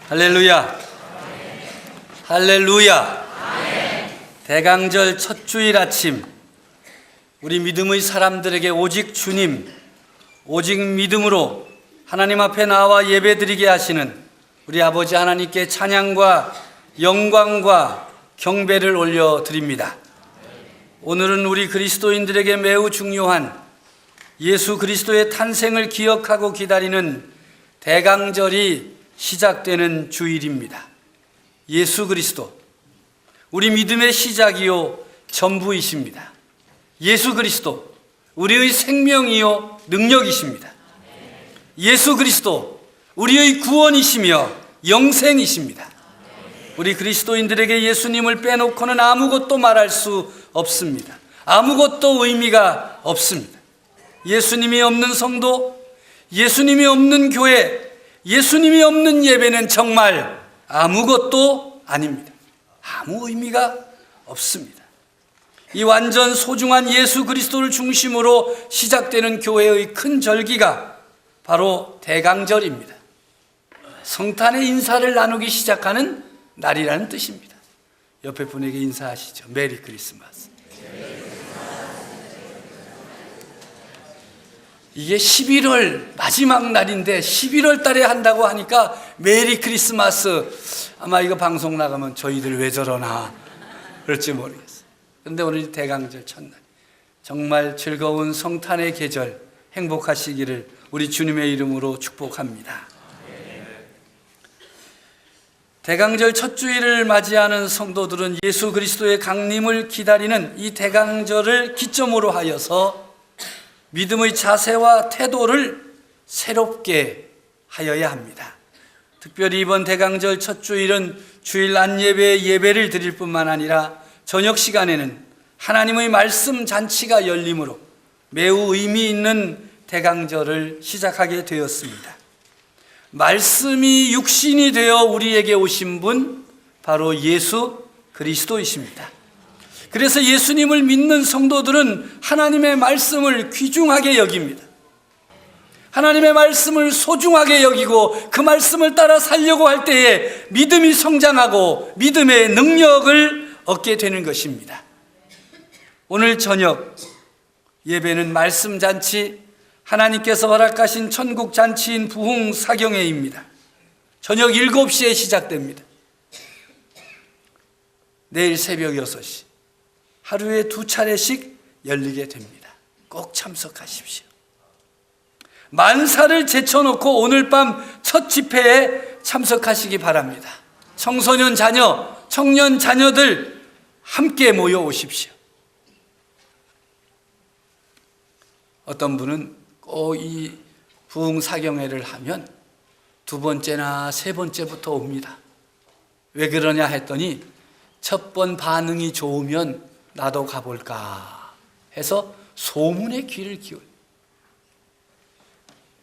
할렐루야. 할렐루야. 대강절 첫 주일 아침, 우리 믿음의 사람들에게 오직 주님, 오직 믿음으로 하나님 앞에 나와 예배드리게 하시는 우리 아버지 하나님께 찬양과 영광과 경배를 올려드립니다. 오늘은 우리 그리스도인들에게 매우 중요한 예수 그리스도의 탄생을 기억하고 기다리는 대강절이 시작되는 주일입니다. 예수 그리스도, 우리 믿음의 시작이요 전부이십니다. 예수 그리스도, 우리의 생명이요 능력이십니다. 예수 그리스도, 우리의 구원이시며 영생이십니다. 우리 그리스도인들에게 예수님을 빼놓고는 아무것도 말할 수 없습니다. 아무것도 의미가 없습니다. 예수님이 없는 성도, 예수님이 없는 교회, 예수님이 없는 예배는 정말 아무것도 아닙니다. 아무 의미가 없습니다. 이 완전 소중한 예수 그리스도를 중심으로 시작되는 교회의 큰 절기가 바로 대강절입니다. 성탄의 인사를 나누기 시작하는 날이라는 뜻입니다. 옆에 분에게 인사하시죠. 메리 크리스마스. 이게 11월 마지막 날인데 11월 달에 한다고 하니까 메리 크리스마스, 아마 이거 방송 나가면 저희들 왜 저러나 그럴지 모르겠어요. 그런데 오늘 대강절 첫날, 정말 즐거운 성탄의 계절 행복하시기를 우리 주님의 이름으로 축복합니다. 대강절 첫 주일을 맞이하는 성도들은 예수 그리스도의 강림을 기다리는 이 대강절을 기점으로 하여서 믿음의 자세와 태도를 새롭게 하여야 합니다. 특별히 이번 대강절 첫 주일은 주일 안예배의 예배를 드릴 뿐만 아니라 저녁 시간에는 하나님의 말씀 잔치가 열리므로 매우 의미 있는 대강절을 시작하게 되었습니다. 말씀이 육신이 되어 우리에게 오신 분, 바로 예수 그리스도이십니다. 그래서 예수님을 믿는 성도들은 하나님의 말씀을 귀중하게 여깁니다. 하나님의 말씀을 소중하게 여기고 그 말씀을 따라 살려고 할 때에 믿음이 성장하고 믿음의 능력을 얻게 되는 것입니다. 오늘 저녁 예배는 말씀 잔치, 하나님께서 허락하신 천국 잔치인 부흥 사경회입니다. 저녁 7시에 시작됩니다. 내일 새벽 6시 하루에 2차례씩 열리게 됩니다. 꼭 참석하십시오. 만사를 제쳐놓고 오늘 밤 첫 집회에 참석하시기 바랍니다. 청소년 자녀, 청년 자녀들 함께 모여오십시오. 어떤 분은 꼭 이 부흥 사경회를 하면 2번째나 3번째부터 옵니다. 왜 그러냐 했더니 첫 번 반응이 좋으면 나도 가볼까 해서 소문에 귀를 기울여요.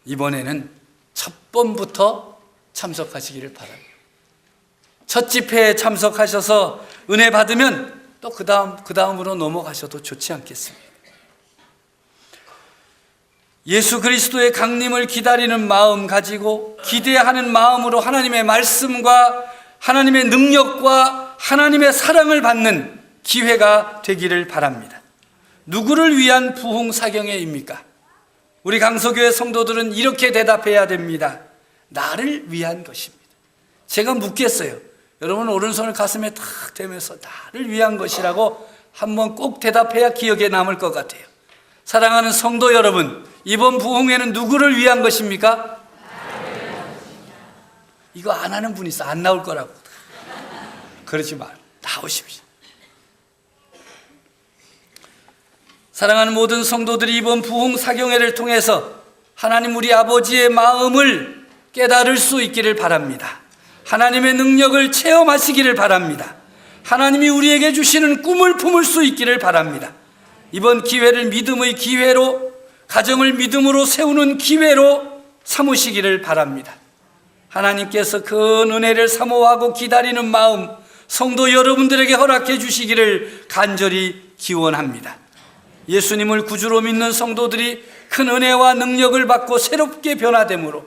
이번에는 첫 번부터 참석하시기를 바랍니다. 첫 집회에 참석하셔서 은혜 받으면 또 그 다음으로 넘어가셔도 좋지 않겠습니까? 예수 그리스도의 강림을 기다리는 마음 가지고 기대하는 마음으로 하나님의 말씀과 하나님의 능력과 하나님의 사랑을 받는 기회가 되기를 바랍니다. 누구를 위한 부흥 사경회입니까? 우리 강서교회 성도들은 이렇게 대답해야 됩니다. 나를 위한 것입니다. 제가 묻겠어요. 여러분 오른손을 가슴에 탁 대면서 나를 위한 것이라고 한번 꼭 대답해야 기억에 남을 것 같아요. 사랑하는 성도 여러분, 이번 부흥회는 누구를 위한 것입니까? 이거 안 하는 분이 있어. 안 나올 거라고. 그러지 말고 나오십시오. 사랑하는 모든 성도들이 이번 부흥 사경회를 통해서 하나님 우리 아버지의 마음을 깨달을 수 있기를 바랍니다. 하나님의 능력을 체험하시기를 바랍니다. 하나님이 우리에게 주시는 꿈을 품을 수 있기를 바랍니다. 이번 기회를 믿음의 기회로, 가정을 믿음으로 세우는 기회로 삼으시기를 바랍니다. 하나님께서 큰 은혜를 사모하고 기다리는 마음, 성도 여러분들에게 허락해 주시기를 간절히 기원합니다. 예수님을 구주로 믿는 성도들이 큰 은혜와 능력을 받고 새롭게 변화되므로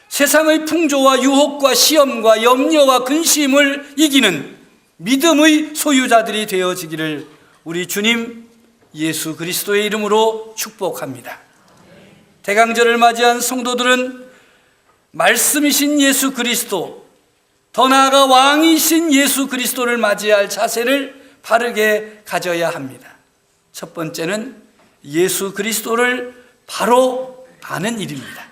세상의 풍조와 유혹과 시험과 염려와 근심을 이기는 믿음의 소유자들이 되어지기를 우리 주님 예수 그리스도의 이름으로 축복합니다. 대강절을 맞이한 성도들은 말씀이신 예수 그리스도, 더 나아가 왕이신 예수 그리스도를 맞이할 자세를 바르게 가져야 합니다. 첫 번째는 예수 그리스도를 바로 아는 일입니다.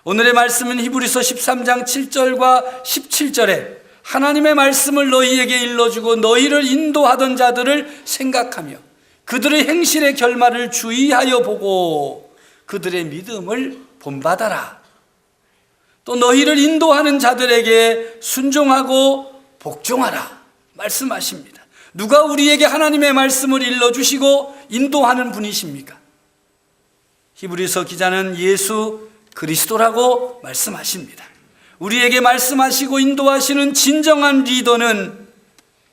오늘의 말씀은 히브리서 13장 7절과 17절에 하나님의 말씀을 너희에게 일러주고 너희를 인도하던 자들을 생각하며 그들의 행실의 결말을 주의하여 보고 그들의 믿음을 본받아라. 또 너희를 인도하는 자들에게 순종하고 복종하라 말씀하십니다. 누가 우리에게 하나님의 말씀을 일러주시고 인도하는 분이십니까? 히브리서 기자는 예수 그리스도라고 말씀하십니다. 우리에게 말씀하시고 인도하시는 진정한 리더는,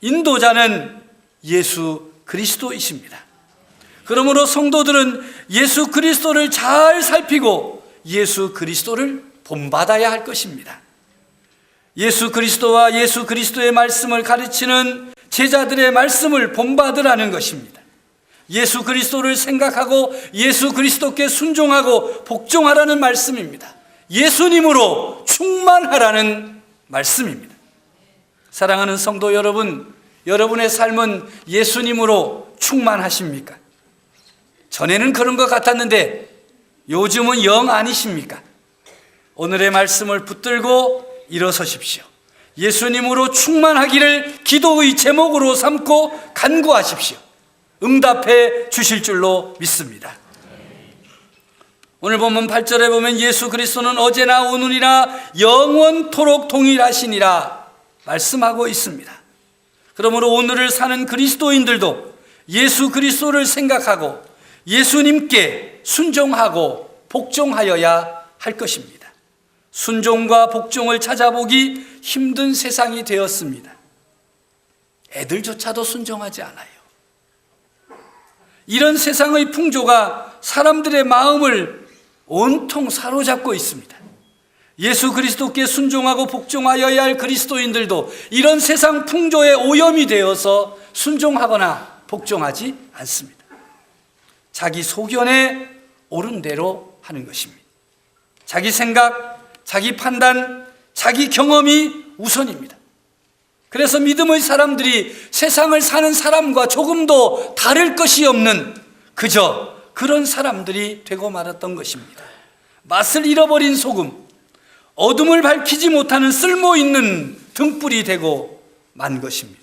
인도자는 예수 그리스도이십니다. 그러므로 성도들은 예수 그리스도를 잘 살피고 예수 그리스도를 본받아야 할 것입니다. 예수 그리스도와 예수 그리스도의 말씀을 가르치는 제자들의 말씀을 본받으라는 것입니다. 예수 그리스도를 생각하고 예수 그리스도께 순종하고 복종하라는 말씀입니다. 예수님으로 충만하라는 말씀입니다. 사랑하는 성도 여러분, 여러분의 삶은 예수님으로 충만하십니까? 전에는 그런 것 같았는데 요즘은 영 아니십니까? 오늘의 말씀을 붙들고 일어서십시오. 예수님으로 충만하기를 기도의 제목으로 삼고 간구하십시오. 응답해 주실 줄로 믿습니다. 오늘 본문 8절에 보면 예수 그리스도는 어제나 오늘이나 영원토록 동일하시니라 말씀하고 있습니다. 그러므로 오늘을 사는 그리스도인들도 예수 그리스도를 생각하고 예수님께 순종하고 복종하여야 할 것입니다. 순종과 복종을 찾아보기 힘든 세상이 되었습니다. 애들조차도 순종하지 않아요. 이런 세상의 풍조가 사람들의 마음을 온통 사로잡고 있습니다. 예수 그리스도께 순종하고 복종하여야 할 그리스도인들도 이런 세상 풍조에 오염이 되어서 순종하거나 복종하지 않습니다. 자기 소견에 옳은 대로 하는 것입니다. 자기 생각, 자기 판단, 자기 경험이 우선입니다. 그래서 믿음의 사람들이 세상을 사는 사람과 조금도 다를 것이 없는 그저 그런 사람들이 되고 말았던 것입니다. 맛을 잃어버린 소금, 어둠을 밝히지 못하는 쓸모있는 등불이 되고 만 것입니다.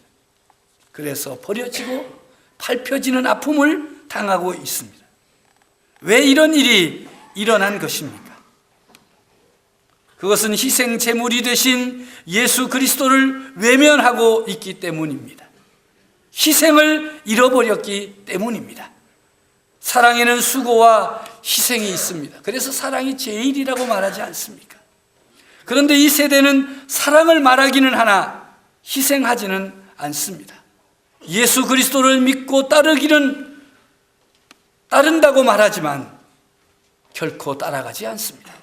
그래서 버려지고 밟혀지는 아픔을 당하고 있습니다. 왜 이런 일이 일어난 것입니까? 그것은 희생 제물이 되신 예수 그리스도를 외면하고 있기 때문입니다. 희생을 잃어버렸기 때문입니다. 사랑에는 수고와 희생이 있습니다. 그래서 사랑이 제일이라고 말하지 않습니까? 그런데 이 세대는 사랑을 말하기는 하나 희생하지는 않습니다. 예수 그리스도를 믿고 따른다고 말하지만 결코 따라가지 않습니다.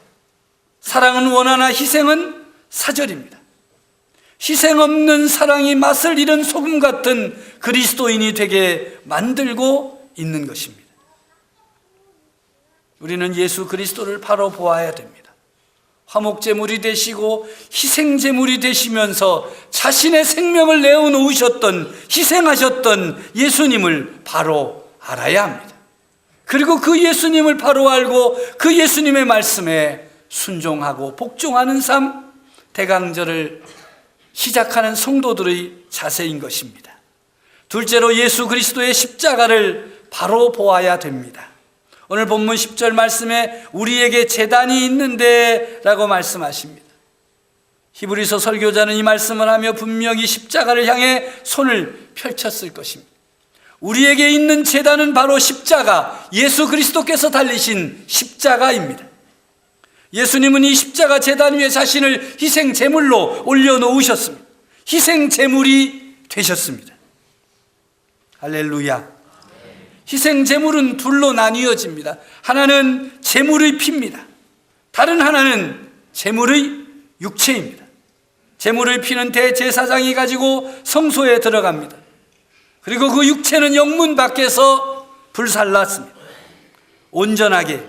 사랑은 원하나 희생은 사절입니다. 희생 없는 사랑이 맛을 잃은 소금 같은 그리스도인이 되게 만들고 있는 것입니다. 우리는 예수 그리스도를 바로 보아야 됩니다. 화목제물이 되시고 희생제물이 되시면서 자신의 생명을 내어놓으셨던, 희생하셨던 예수님을 바로 알아야 합니다. 그리고 그 예수님을 바로 알고 그 예수님의 말씀에 순종하고 복종하는 삶, 대강절을 시작하는 성도들의 자세인 것입니다. 둘째로 예수 그리스도의 십자가를 바로 보아야 됩니다. 오늘 본문 10절 말씀에 우리에게 제단이 있는데 라고 말씀하십니다. 히브리서 설교자는 이 말씀을 하며 분명히 십자가를 향해 손을 펼쳤을 것입니다. 우리에게 있는 제단은 바로 십자가, 예수 그리스도께서 달리신 십자가입니다. 예수님은 이 십자가 제단 위에 자신을 희생 제물로 올려놓으셨습니다. 희생 제물이 되셨습니다. 할렐루야. 희생 제물은 둘로 나뉘어집니다. 하나는 제물의 피입니다. 다른 하나는 제물의 육체입니다. 제물을 피는 대제사장이 가지고 성소에 들어갑니다. 그리고 그 육체는 영문 밖에서 불살랐습니다. 온전하게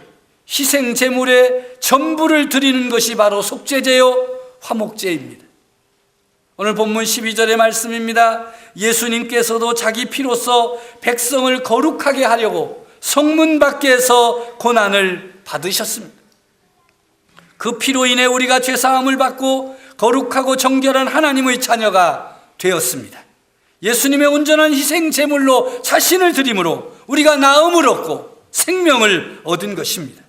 희생 제물의 전부를 드리는 것이 바로 속죄제요 화목제입니다. 오늘 본문 12절의 말씀입니다. 예수님께서도 자기 피로써 백성을 거룩하게 하려고 성문 밖에서 고난을 받으셨습니다. 그 피로 인해 우리가 죄사함을 받고 거룩하고 정결한 하나님의 자녀가 되었습니다. 예수님의 온전한 희생 제물로 자신을 드림으로 우리가 나음을 얻고 생명을 얻은 것입니다.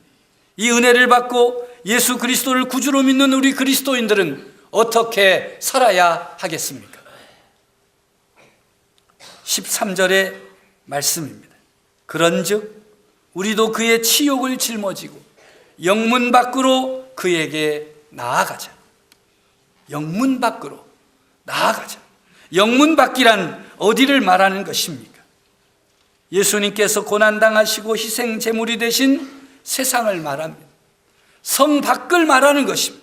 이 은혜를 받고 예수 그리스도를 구주로 믿는 우리 그리스도인들은 어떻게 살아야 하겠습니까? 13절의 말씀입니다. 그런즉 우리도 그의 치욕을 짊어지고 영문 밖으로 그에게 나아가자. 영문 밖으로 나아가자. 영문 밖이란 어디를 말하는 것입니까? 예수님께서 고난당하시고 희생 제물이 되신 세상을 말합니다. 성 밖을 말하는 것입니다.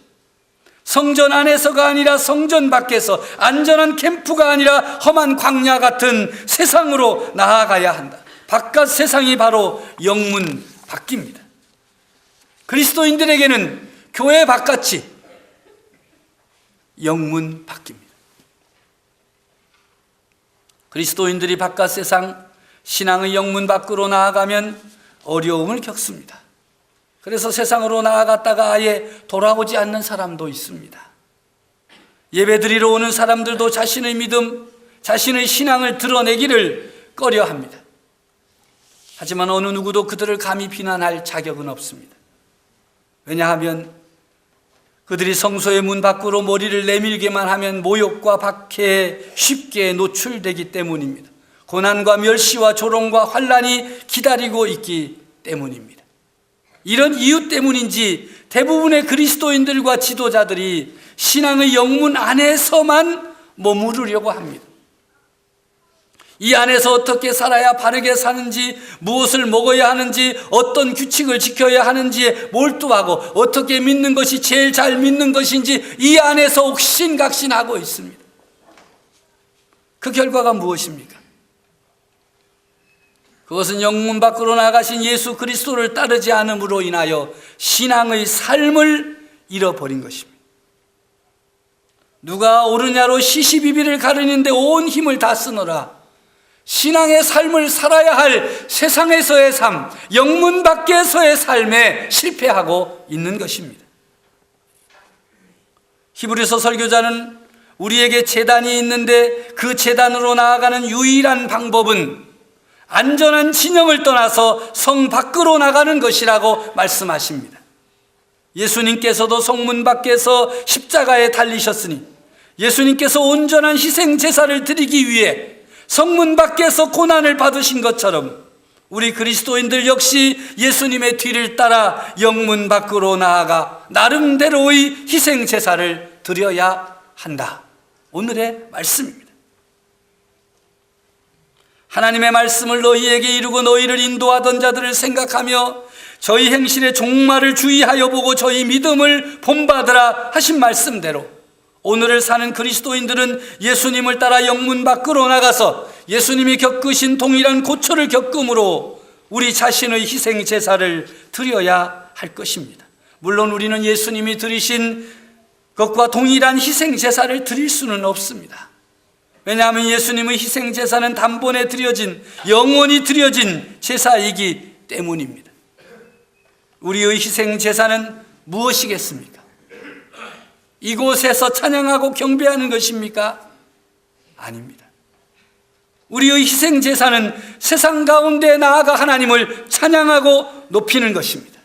성전 안에서가 아니라 성전 밖에서, 안전한 캠프가 아니라 험한 광야 같은 세상으로 나아가야 한다. 바깥 세상이 바로 영문 밖입니다. 그리스도인들에게는 교회 바깥이 영문 밖입니다. 그리스도인들이 바깥 세상, 신앙의 영문 밖으로 나아가면 어려움을 겪습니다. 그래서 세상으로 나아갔다가 아예 돌아오지 않는 사람도 있습니다. 예배드리러 오는 사람들도 자신의 믿음, 자신의 신앙을 드러내기를 꺼려합니다. 하지만 어느 누구도 그들을 감히 비난할 자격은 없습니다. 왜냐하면 그들이 성소의 문 밖으로 머리를 내밀기만 하면 모욕과 박해에 쉽게 노출되기 때문입니다. 고난과 멸시와 조롱과 환난이 기다리고 있기 때문입니다. 이런 이유 때문인지 대부분의 그리스도인들과 지도자들이 신앙의 영문 안에서만 머무르려고 합니다. 이 안에서 어떻게 살아야 바르게 사는지, 무엇을 먹어야 하는지, 어떤 규칙을 지켜야 하는지에 몰두하고 어떻게 믿는 것이 제일 잘 믿는 것인지 이 안에서 옥신각신하고 있습니다. 그 결과가 무엇입니까? 그것은 영문 밖으로 나가신 예수 그리스도를 따르지 않음으로 인하여 신앙의 삶을 잃어버린 것입니다. 누가 옳으냐로 시시비비를 가르는데 온 힘을 다 쓰노라. 신앙의 삶을 살아야 할 세상에서의 삶, 영문 밖에서의 삶에 실패하고 있는 것입니다. 히브리서 설교자는 우리에게 제단이 있는데 그 제단으로 나아가는 유일한 방법은 안전한 진영을 떠나서 성 밖으로 나가는 것이라고 말씀하십니다. 예수님께서도 성문 밖에서 십자가에 달리셨으니 예수님께서 온전한 희생 제사를 드리기 위해 성문 밖에서 고난을 받으신 것처럼 우리 그리스도인들 역시 예수님의 뒤를 따라 영문 밖으로 나아가 나름대로의 희생 제사를 드려야 한다. 오늘의 말씀입니다. 하나님의 말씀을 너희에게 이루고 너희를 인도하던 자들을 생각하며 저희 행실의 종말을 주의하여 보고 저희 믿음을 본받으라 하신 말씀대로 오늘을 사는 그리스도인들은 예수님을 따라 영문 밖으로 나가서 예수님이 겪으신 동일한 고초를 겪음으로 우리 자신의 희생 제사를 드려야 할 것입니다. 물론 우리는 예수님이 드리신 것과 동일한 희생 제사를 드릴 수는 없습니다. 왜냐하면 예수님의 희생 제사는 단번에 드려진, 영원히 드려진 제사이기 때문입니다. 우리의 희생 제사는 무엇이겠습니까? 이곳에서 찬양하고 경배하는 것입니까? 아닙니다. 우리의 희생 제사는 세상 가운데 나아가 하나님을 찬양하고 높이는 것입니다.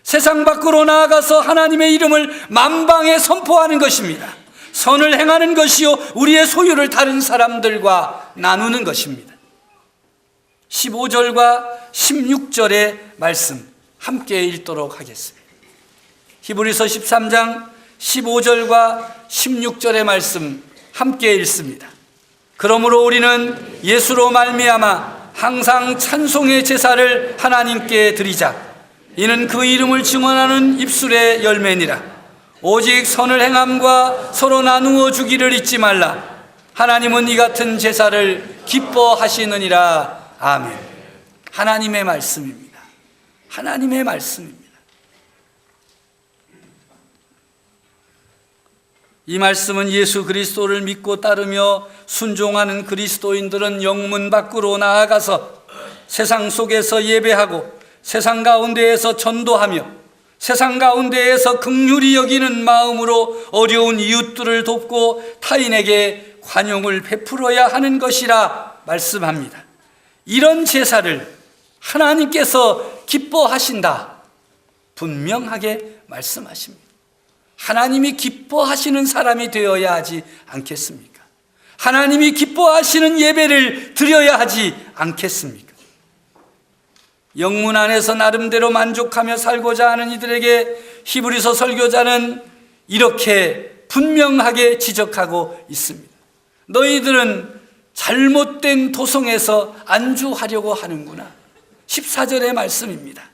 세상 밖으로 나아가서 하나님의 이름을 만방에 선포하는 것입니다. 선을 행하는 것이요 우리의 소유를 다른 사람들과 나누는 것입니다. 15절과 16절의 말씀 함께 읽도록 하겠습니다. 히브리서 13장 15절과 16절의 말씀 함께 읽습니다. 그러므로 우리는 예수로 말미암아 항상 찬송의 제사를 하나님께 드리자. 이는 그 이름을 증언하는 입술의 열매니라. 오직 선을 행함과 서로 나누어 주기를 잊지 말라. 하나님은 이 같은 제사를 기뻐하시느니라. 아멘. 하나님의 말씀입니다. 하나님의 말씀입니다. 이 말씀은 예수 그리스도를 믿고 따르며 순종하는 그리스도인들은 영문 밖으로 나아가서 세상 속에서 예배하고 세상 가운데에서 전도하며 세상 가운데에서 긍휼히 여기는 마음으로 어려운 이웃들을 돕고 타인에게 관용을 베풀어야 하는 것이라 말씀합니다. 이런 제사를 하나님께서 기뻐하신다, 분명하게 말씀하십니다. 하나님이 기뻐하시는 사람이 되어야 하지 않겠습니까? 하나님이 기뻐하시는 예배를 드려야 하지 않겠습니까? 영문 안에서 나름대로 만족하며 살고자 하는 이들에게 히브리서 설교자는 이렇게 분명하게 지적하고 있습니다. 너희들은 잘못된 도성에서 안주하려고 하는구나. 14절의 말씀입니다.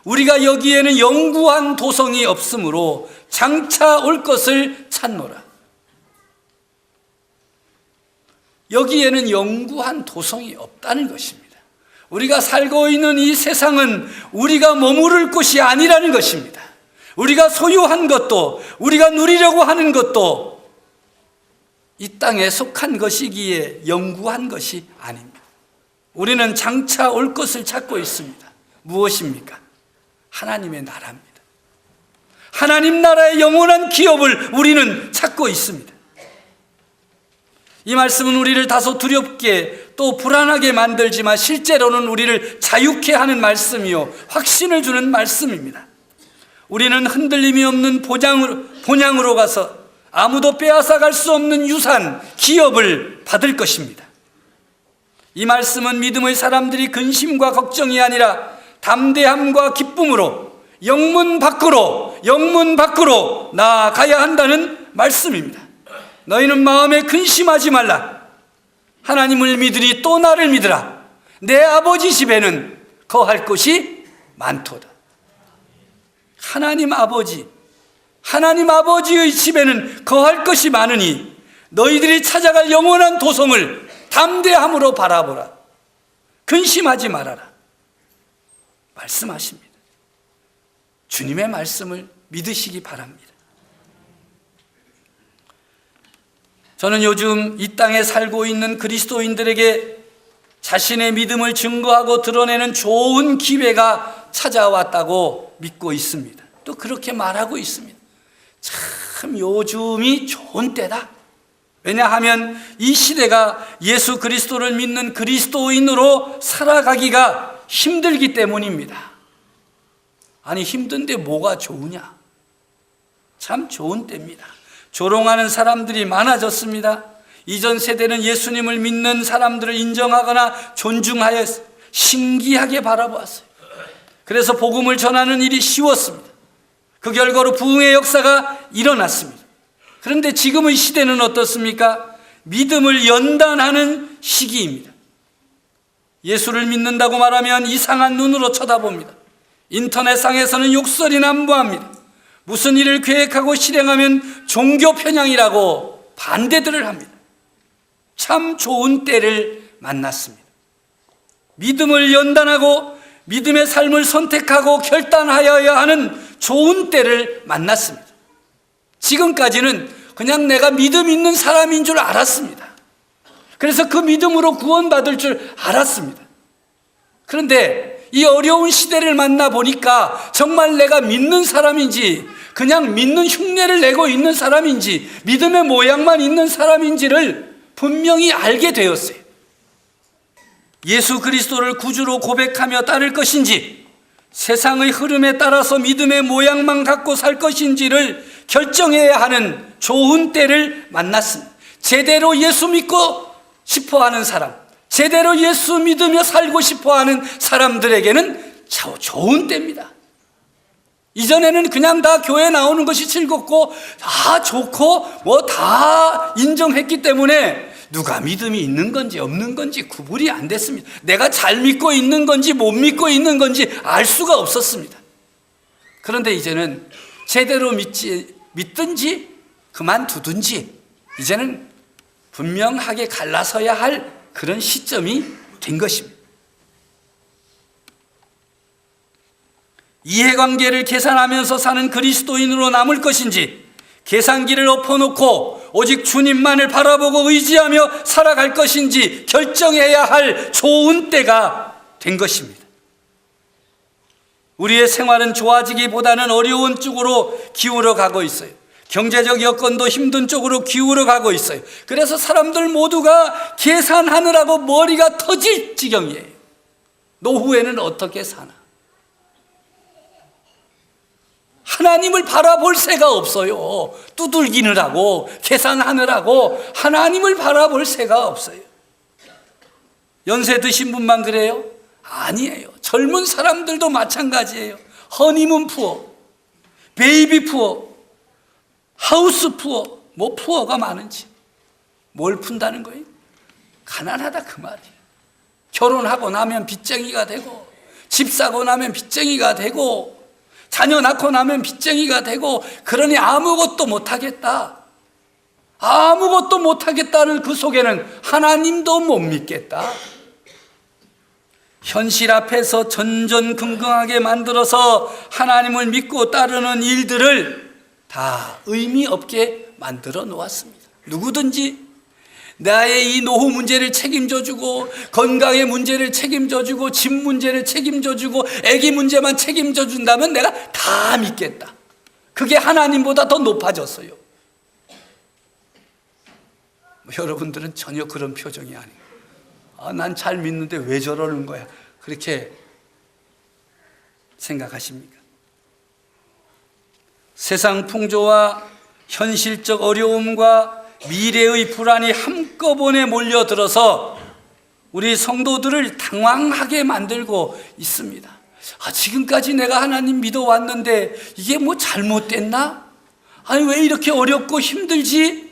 우리가 여기에는 영구한 도성이 없으므로 장차 올 것을 찾노라. 여기에는 영구한 도성이 없다는 것입니다. 우리가 살고 있는 이 세상은 우리가 머무를 곳이 아니라는 것입니다. 우리가 소유한 것도 우리가 누리려고 하는 것도 이 땅에 속한 것이기에 영구한 것이 아닙니다. 우리는 장차 올 것을 찾고 있습니다. 무엇입니까? 하나님의 나라입니다. 하나님 나라의 영원한 기업을 우리는 찾고 있습니다. 이 말씀은 우리를 다소 두렵게 또 불안하게 만들지만 실제로는 우리를 자유케 하는 말씀이요 확신을 주는 말씀입니다. 우리는 흔들림이 없는 본향으로 가서 아무도 빼앗아갈 수 없는 유산, 기업을 받을 것입니다. 이 말씀은 믿음의 사람들이 근심과 걱정이 아니라 담대함과 기쁨으로 영문 밖으로 나아가야 한다는 말씀입니다. 너희는 마음에 근심하지 말라. 하나님을 믿으니 또 나를 믿으라. 내 아버지 집에는 거할 곳이 많도다. 하나님 아버지의 집에는 거할 것이 많으니 너희들이 찾아갈 영원한 도성을 담대함으로 바라보라. 근심하지 말아라. 말씀하십니다. 주님의 말씀을 믿으시기 바랍니다. 저는 요즘 이 땅에 살고 있는 그리스도인들에게 자신의 믿음을 증거하고 드러내는 좋은 기회가 찾아왔다고 믿고 있습니다. 또 그렇게 말하고 있습니다. 참 요즘이 좋은 때다. 왜냐하면 이 시대가 예수 그리스도를 믿는 그리스도인으로 살아가기가 힘들기 때문입니다. 아니 힘든데 뭐가 좋으냐? 참 좋은 때입니다. 조롱하는 사람들이 많아졌습니다. 이전 세대는 예수님을 믿는 사람들을 인정하거나 존중하여 신기하게 바라보았어요. 그래서 복음을 전하는 일이 쉬웠습니다. 그 결과로 부흥의 역사가 일어났습니다. 그런데 지금의 시대는 어떻습니까? 믿음을 연단하는 시기입니다. 예수를 믿는다고 말하면 이상한 눈으로 쳐다봅니다. 인터넷상에서는 욕설이 난무합니다. 무슨 일을 계획하고 실행하면 종교 편향이라고 반대들을 합니다. 참 좋은 때를 만났습니다. 믿음을 연단하고 믿음의 삶을 선택하고 결단하여야 하는 좋은 때를 만났습니다. 지금까지는 그냥 내가 믿음 있는 사람인 줄 알았습니다. 그래서 그 믿음으로 구원받을 줄 알았습니다. 그런데 이 어려운 시대를 만나보니까 정말 내가 믿는 사람인지 그냥 믿는 흉내를 내고 있는 사람인지 믿음의 모양만 있는 사람인지를 분명히 알게 되었어요. 예수 그리스도를 구주로 고백하며 따를 것인지 세상의 흐름에 따라서 믿음의 모양만 갖고 살 것인지를 결정해야 하는 좋은 때를 만났습니다. 제대로 예수 믿고 싶어하는 사람, 제대로 예수 믿으며 살고 싶어하는 사람들에게는 좋은 때입니다. 이전에는 그냥 다 교회 나오는 것이 즐겁고 다 좋고 뭐 다 인정했기 때문에 누가 믿음이 있는 건지 없는 건지 구분이 안 됐습니다. 내가 잘 믿고 있는 건지 못 믿고 있는 건지 알 수가 없었습니다. 그런데 이제는 제대로 믿든지 그만두든지 이제는 분명하게 갈라서야 할 그런 시점이 된 것입니다. 이해관계를 계산하면서 사는 그리스도인으로 남을 것인지, 계산기를 엎어놓고 오직 주님만을 바라보고 의지하며 살아갈 것인지 결정해야 할 좋은 때가 된 것입니다. 우리의 생활은 좋아지기보다는 어려운 쪽으로 기울어 가고 있어요. 경제적 여건도 힘든 쪽으로 기울어 가고 있어요. 그래서 사람들 모두가 계산하느라고 머리가 터질 지경이에요. 노후에는 어떻게 사나? 하나님을 바라볼 새가 없어요. 두들기느라고, 계산하느라고 하나님을 바라볼 새가 없어요. 연세 드신 분만 그래요? 아니에요. 젊은 사람들도 마찬가지예요. 허니문 푸어, 베이비 푸어, 하우스 푸어, 뭐 푸어가 많은지. 뭘 푼다는 거예요? 가난하다 그 말이에요. 결혼하고 나면 빚쟁이가 되고, 집 사고 나면 빚쟁이가 되고, 자녀 낳고 나면 빚쟁이가 되고, 그러니 아무것도 못하겠다. 아무것도 못하겠다는 그 속에는 하나님도 못 믿겠다. 현실 앞에서 전전긍긍하게 만들어서 하나님을 믿고 따르는 일들을 다 의미 없게 만들어 놓았습니다. 누구든지 나의 이 노후 문제를 책임져 주고, 건강의 문제를 책임져 주고, 집 문제를 책임져 주고, 아기 문제만 책임져 준다면 내가 다 믿겠다. 그게 하나님보다 더 높아졌어요. 여러분들은 전혀 그런 표정이 아니에요. 난 잘 믿는데 왜 저러는 거야? 그렇게 생각하십니까? 세상 풍조와 현실적 어려움과 미래의 불안이 한꺼번에 몰려들어서 우리 성도들을 당황하게 만들고 있습니다. 지금까지 내가 하나님 믿어왔는데 이게 뭐 잘못됐나? 아니 왜 이렇게 어렵고 힘들지?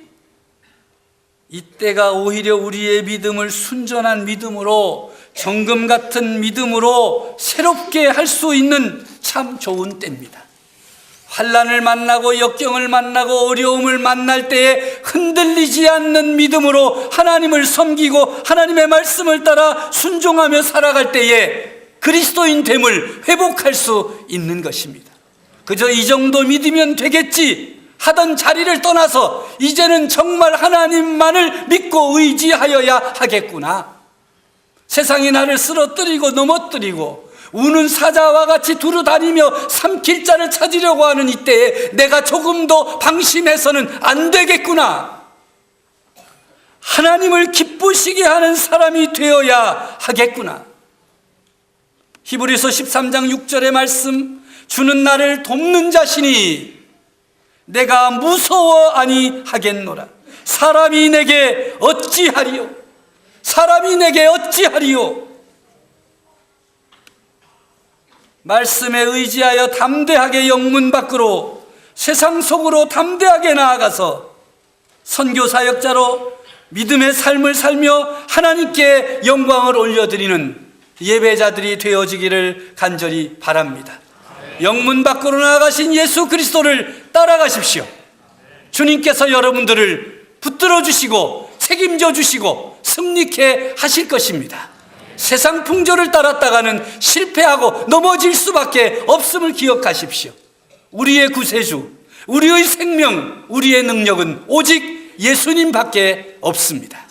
이때가 오히려 우리의 믿음을 순전한 믿음으로, 정금 같은 믿음으로 새롭게 할 수 있는 참 좋은 때입니다. 환난을 만나고 역경을 만나고 어려움을 만날 때에 흔들리지 않는 믿음으로 하나님을 섬기고 하나님의 말씀을 따라 순종하며 살아갈 때에 그리스도인됨을 회복할 수 있는 것입니다. 그저 이 정도 믿으면 되겠지 하던 자리를 떠나서 이제는 정말 하나님만을 믿고 의지하여야 하겠구나. 세상이 나를 쓰러뜨리고 넘어뜨리고 우는 사자와 같이 두루다니며 삼킬 자를 찾으려고 하는 이때에 내가 조금 더 방심해서는 안 되겠구나. 하나님을 기쁘시게 하는 사람이 되어야 하겠구나. 히브리서 13장 6절의 말씀, 주는 나를 돕는 자시니 내가 무서워 아니하겠노라. 사람이 내게 어찌하리요? 사람이 내게 어찌하리요? 말씀에 의지하여 담대하게 영문 밖으로, 세상 속으로 담대하게 나아가서 선교 사역자로 믿음의 삶을 살며 하나님께 영광을 올려드리는 예배자들이 되어지기를 간절히 바랍니다. 영문 밖으로 나아가신 예수 그리스도를 따라가십시오. 주님께서 여러분들을 붙들어 주시고 책임져 주시고 승리케 하실 것입니다. 세상 풍조를 따랐다가는 실패하고 넘어질 수밖에 없음을 기억하십시오. 우리의 구세주, 우리의 생명, 우리의 능력은 오직 예수님밖에 없습니다.